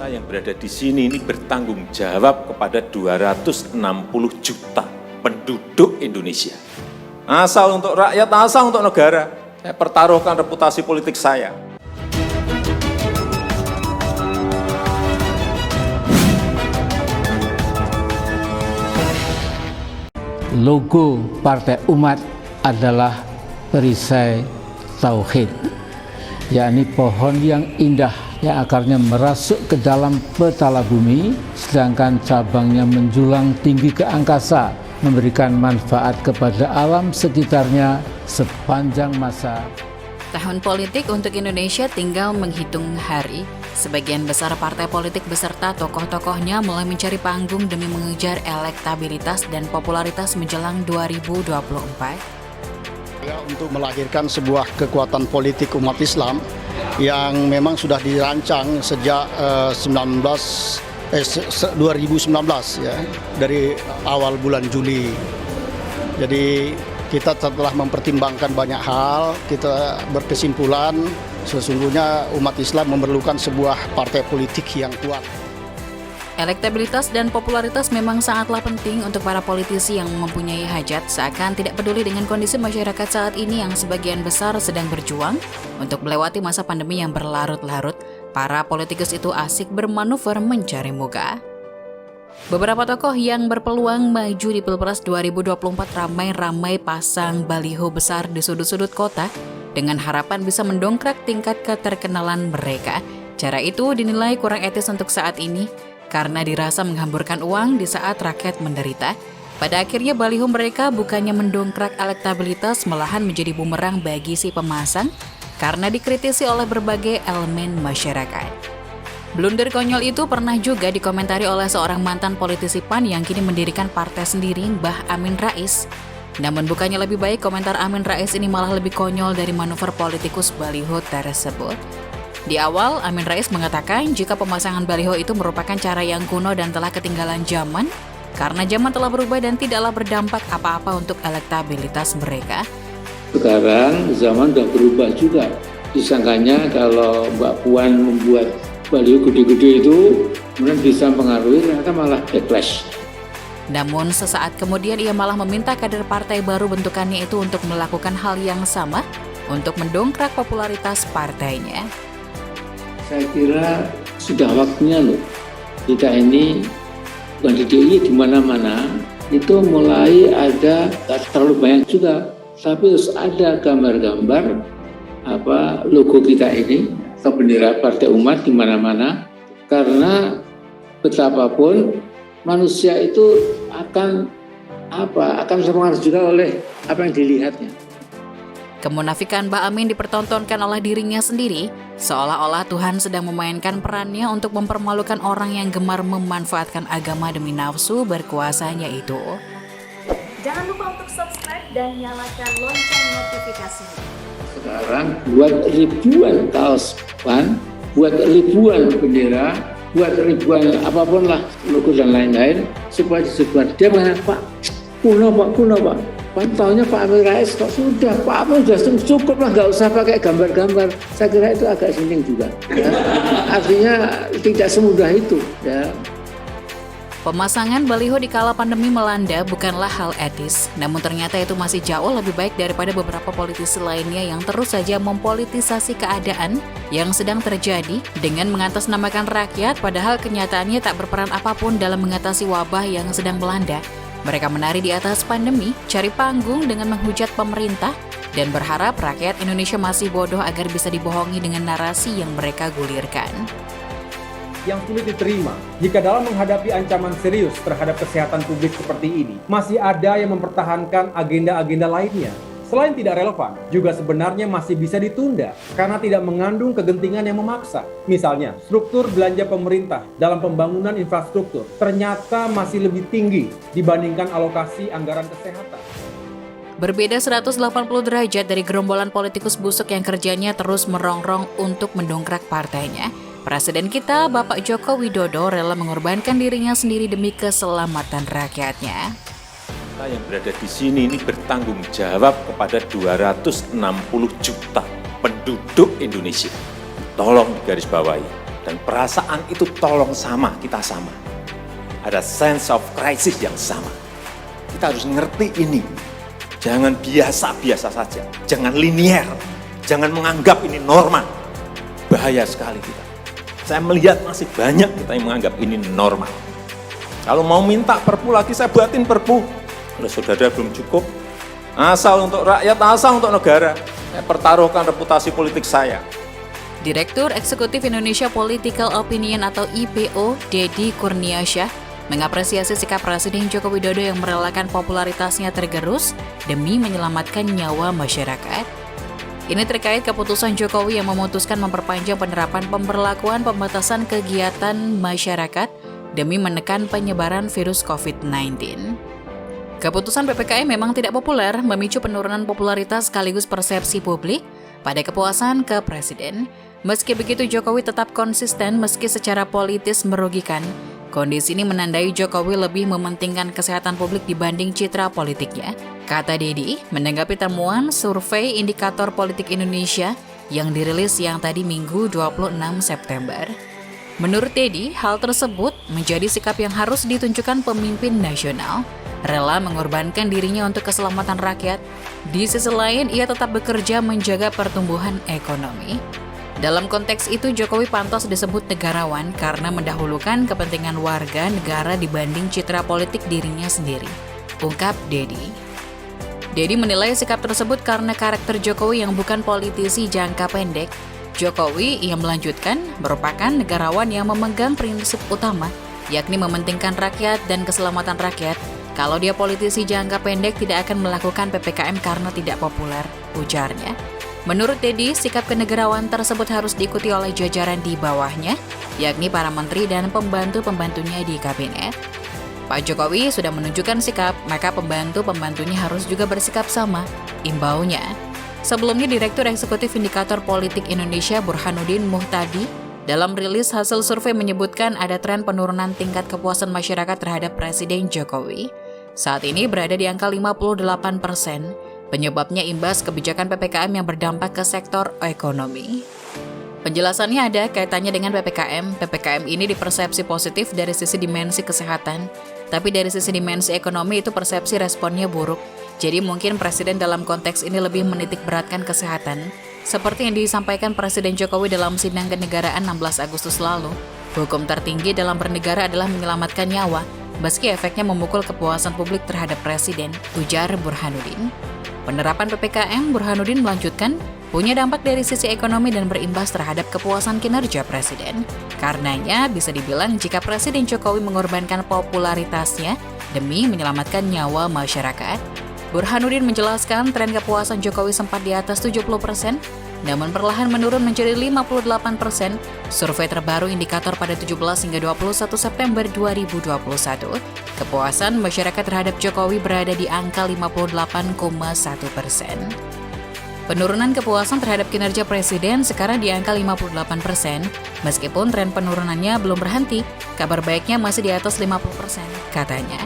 Kita yang berada di sini ini bertanggung jawab kepada 260 juta penduduk Indonesia. Asal untuk rakyat, asal untuk negara. Saya pertaruhkan reputasi politik saya. Logo Partai Umat adalah perisai tauhid, yakni pohon yang indah yang akarnya merasuk ke dalam petala bumi, sedangkan cabangnya menjulang tinggi ke angkasa, memberikan manfaat kepada alam sekitarnya sepanjang masa. Tahun politik untuk Indonesia tinggal menghitung hari. Sebagian besar partai politik beserta tokoh-tokohnya mulai mencari panggung demi mengejar elektabilitas dan popularitas menjelang 2024. Untuk melahirkan sebuah kekuatan politik umat Islam yang memang sudah dirancang sejak 2019 ya, dari awal bulan Juli. Jadi kita telah mempertimbangkan banyak hal, kita berkesimpulan sesungguhnya umat Islam memerlukan sebuah partai politik yang kuat. Elektabilitas dan popularitas memang sangatlah penting untuk para politisi yang mempunyai hajat, seakan tidak peduli dengan kondisi masyarakat saat ini yang sebagian besar sedang berjuang untuk melewati masa pandemi yang berlarut-larut. Para politikus itu asik bermanuver mencari muka. Beberapa tokoh yang berpeluang maju di Pilpres 2024 ramai-ramai pasang baliho besar di sudut-sudut kota dengan harapan bisa mendongkrak tingkat keterkenalan mereka. Cara itu dinilai kurang etis untuk saat ini karena dirasa menghamburkan uang di saat rakyat menderita. Pada akhirnya baliho mereka bukannya mendongkrak elektabilitas, malahan menjadi bumerang bagi si pemasang karena dikritisi oleh berbagai elemen masyarakat. Blunder konyol itu pernah juga dikomentari oleh seorang mantan politisi PAN yang kini mendirikan partai sendiri, Mbah Amin Rais. Namun bukannya lebih baik, komentar Amin Rais ini malah lebih konyol dari manuver politikus baliho tersebut. Di awal, Amin Rais mengatakan jika pemasangan baliho itu merupakan cara yang kuno dan telah ketinggalan zaman, karena zaman telah berubah dan tidaklah berdampak apa-apa untuk elektabilitas mereka. Sekarang zaman sudah berubah juga. Disangkanya kalau Mbak Puan membuat baliho gede-gede itu kemudian bisa mempengaruhi, ternyata malah backlash. Namun sesaat kemudian ia malah meminta kader partai baru bentukannya itu untuk melakukan hal yang sama untuk mendongkrak popularitas partainya. Saya kira sudah waktunya loh, kita ini bukan di DIY di mana-mana itu mulai ada, tak terlalu banyak juga, tapi harus ada gambar-gambar logo kita ini atau bendera Partai Umat di mana-mana, karena betapapun manusia itu akan terpengaruh juga oleh apa yang dilihatnya. Kemunafikan Mbak Amin dipertontonkan oleh dirinya sendiri, seolah-olah Tuhan sedang memainkan perannya untuk mempermalukan orang yang gemar memanfaatkan agama demi nafsu berkuasanya itu. Jangan lupa untuk subscribe dan nyalakan lonceng notifikasinya. Sekarang buat ribuan kaos PAN, buat ribuan bendera, buat ribuan apapun lah, logo dan lain-lain, supaya disebar. Dia mengatakan, Pak, kuno Pak. Pan tahunya Pak Amin Rais kok sudah, Pak Amin sudah cukup lah, nggak usah pakai gambar-gambar. Saya kira itu agak sining juga. Ya. Artinya tidak semudah itu. Ya. Pemasangan baliho di kala pandemi melanda bukanlah hal etis, namun ternyata itu masih jauh lebih baik daripada beberapa politisi lainnya yang terus saja mempolitisasi keadaan yang sedang terjadi dengan mengatasnamakan rakyat, padahal kenyataannya tak berperan apapun dalam mengatasi wabah yang sedang melanda. Mereka menari di atas pandemi, cari panggung dengan menghujat pemerintah, dan berharap rakyat Indonesia masih bodoh agar bisa dibohongi dengan narasi yang mereka gulirkan. Yang sulit diterima jika dalam menghadapi ancaman serius terhadap kesehatan publik seperti ini, masih ada yang mempertahankan agenda-agenda lainnya. Selain tidak relevan, juga sebenarnya masih bisa ditunda karena tidak mengandung kegentingan yang memaksa. Misalnya, struktur belanja pemerintah dalam pembangunan infrastruktur ternyata masih lebih tinggi dibandingkan alokasi anggaran kesehatan. Berbeda 180 derajat dari gerombolan politikus busuk yang kerjanya terus merongrong untuk mendongkrak partainya. Presiden kita, Bapak Joko Widodo, rela mengorbankan dirinya sendiri demi keselamatan rakyatnya. Kita yang berada di sini ini bertanggung jawab kepada 260 juta penduduk Indonesia. Tolong digarisbawahi. Dan perasaan itu tolong sama, kita sama. Ada sense of crisis yang sama. Kita harus ngerti ini. Jangan biasa-biasa saja. Jangan linier. Jangan menganggap ini normal. Bahaya sekali kita. Saya melihat masih banyak kita yang menganggap ini normal. Kalau mau minta perpu lagi, saya buatin perpu. Kalau saudara belum cukup, asal untuk rakyat, asal untuk negara. Saya pertaruhkan reputasi politik saya. Direktur Eksekutif Indonesia Political Opinion atau IPO, Deddy Kurniasyah, mengapresiasi sikap Presiden Joko Widodo yang merelakan popularitasnya tergerus demi menyelamatkan nyawa masyarakat. Ini terkait keputusan Jokowi yang memutuskan memperpanjang penerapan pemberlakuan pembatasan kegiatan masyarakat demi menekan penyebaran virus COVID-19. Keputusan PPKM memang tidak populer, memicu penurunan popularitas sekaligus persepsi publik pada kepuasan ke Presiden. Meski begitu, Jokowi tetap konsisten meski secara politis merugikan. Kondisi ini menandai Jokowi lebih mementingkan kesehatan publik dibanding citra politiknya. Kata Deddy, menanggapi temuan survei Indikator Politik Indonesia yang dirilis siang tadi Minggu 26 September. Menurut Deddy, hal tersebut menjadi sikap yang harus ditunjukkan pemimpin nasional, rela mengorbankan dirinya untuk keselamatan rakyat. Di sisi lain, ia tetap bekerja menjaga pertumbuhan ekonomi. Dalam konteks itu, Jokowi pantas disebut negarawan karena mendahulukan kepentingan warga negara dibanding citra politik dirinya sendiri, ungkap Deddy. Deddy menilai sikap tersebut karena karakter Jokowi yang bukan politisi jangka pendek. Jokowi, ia melanjutkan, merupakan negarawan yang memegang prinsip utama, yakni mementingkan rakyat dan keselamatan rakyat. Kalau dia politisi jangka pendek tidak akan melakukan PPKM karena tidak populer, ujarnya. Menurut Deddy, sikap kenegarawan tersebut harus diikuti oleh jajaran di bawahnya, yakni para menteri dan pembantu-pembantunya di kabinet. Pak Jokowi sudah menunjukkan sikap, maka pembantu-pembantunya harus juga bersikap sama, imbaunya. Sebelumnya, Direktur Eksekutif Indikator Politik Indonesia Burhanuddin Muhtadi dalam rilis hasil survei menyebutkan ada tren penurunan tingkat kepuasan masyarakat terhadap Presiden Jokowi. Saat ini berada di angka 58%. Penyebabnya imbas kebijakan PPKM yang berdampak ke sektor ekonomi. Penjelasannya ada kaitannya dengan PPKM. PPKM ini dipersepsi positif dari sisi dimensi kesehatan, tapi dari sisi dimensi ekonomi itu persepsi responnya buruk. Jadi mungkin Presiden dalam konteks ini lebih menitik beratkan kesehatan. Seperti yang disampaikan Presiden Jokowi dalam sidang kenegaraan 16 Agustus lalu, hukum tertinggi dalam bernegara adalah menyelamatkan nyawa, meski efeknya memukul kepuasan publik terhadap Presiden, ujar Burhanuddin. Penerapan PPKM, Burhanuddin melanjutkan, punya dampak dari sisi ekonomi dan berimbas terhadap kepuasan kinerja Presiden. Karenanya, bisa dibilang jika Presiden Jokowi mengorbankan popularitasnya demi menyelamatkan nyawa masyarakat. Burhanuddin menjelaskan tren kepuasan Jokowi sempat di atas 70%, namun perlahan menurun menjadi 58%. Survei terbaru indikator pada 17 hingga 21 September 2021, kepuasan masyarakat terhadap Jokowi berada di angka 58,1%. Penurunan kepuasan terhadap kinerja Presiden sekarang di angka 58%. Meskipun tren penurunannya belum berhenti, kabar baiknya masih di atas 50%, katanya.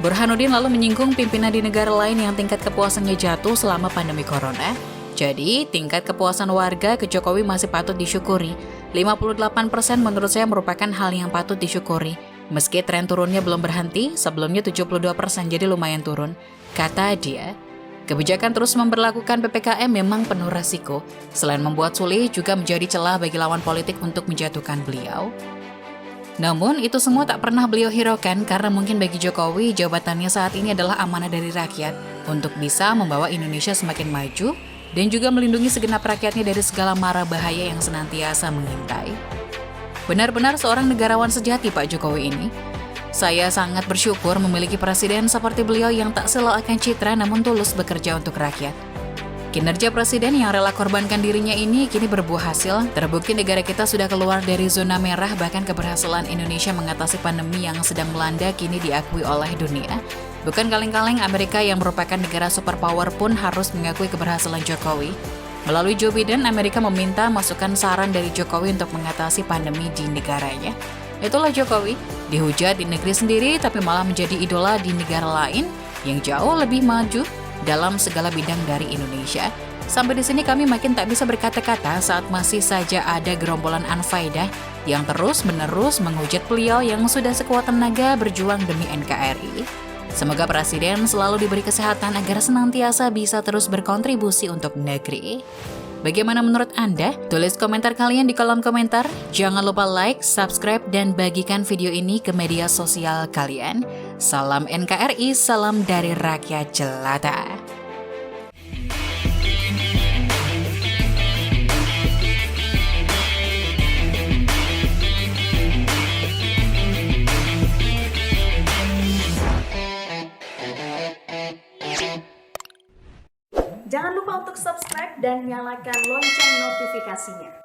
Burhanuddin lalu menyinggung pimpinan di negara lain yang tingkat kepuasannya jatuh selama pandemi corona. Jadi, tingkat kepuasan warga ke Jokowi masih patut disyukuri. 58% menurut saya merupakan hal yang patut disyukuri. Meski tren turunnya belum berhenti, sebelumnya 72%, jadi lumayan turun, kata dia. Kebijakan terus memberlakukan PPKM memang penuh resiko. Selain membuat sulit, juga menjadi celah bagi lawan politik untuk menjatuhkan beliau. Namun, itu semua tak pernah beliau hiraukan karena mungkin bagi Jokowi, jabatannya saat ini adalah amanah dari rakyat untuk bisa membawa Indonesia semakin maju dan juga melindungi segenap rakyatnya dari segala mara bahaya yang senantiasa mengintai. Benar-benar seorang negarawan sejati Pak Jokowi ini. Saya sangat bersyukur memiliki presiden seperti beliau yang tak selalu akan citra namun tulus bekerja untuk rakyat. Kinerja presiden yang rela korbankan dirinya ini kini berbuah hasil. Terbukti negara kita sudah keluar dari zona merah, bahkan keberhasilan Indonesia mengatasi pandemi yang sedang melanda kini diakui oleh dunia. Bukan kaleng-kaleng Amerika yang merupakan negara superpower pun harus mengakui keberhasilan Jokowi. Melalui Joe Biden, Amerika meminta masukan saran dari Jokowi untuk mengatasi pandemi di negaranya. Itulah Jokowi, dihujat di negeri sendiri tapi malah menjadi idola di negara lain yang jauh lebih maju dalam segala bidang dari Indonesia. Sampai di sini kami makin tak bisa berkata-kata saat masih saja ada gerombolan Anfaidah yang terus-menerus menghujat beliau yang sudah sekuat tenaga berjuang demi NKRI. Semoga Presiden selalu diberi kesehatan agar senantiasa bisa terus berkontribusi untuk negeri. Bagaimana menurut Anda? Tulis komentar kalian di kolom komentar. Jangan lupa like, subscribe, dan bagikan video ini ke media sosial kalian. Salam NKRI, salam dari rakyat jelata. Jangan lupa untuk subscribe dan nyalakan lonceng notifikasinya.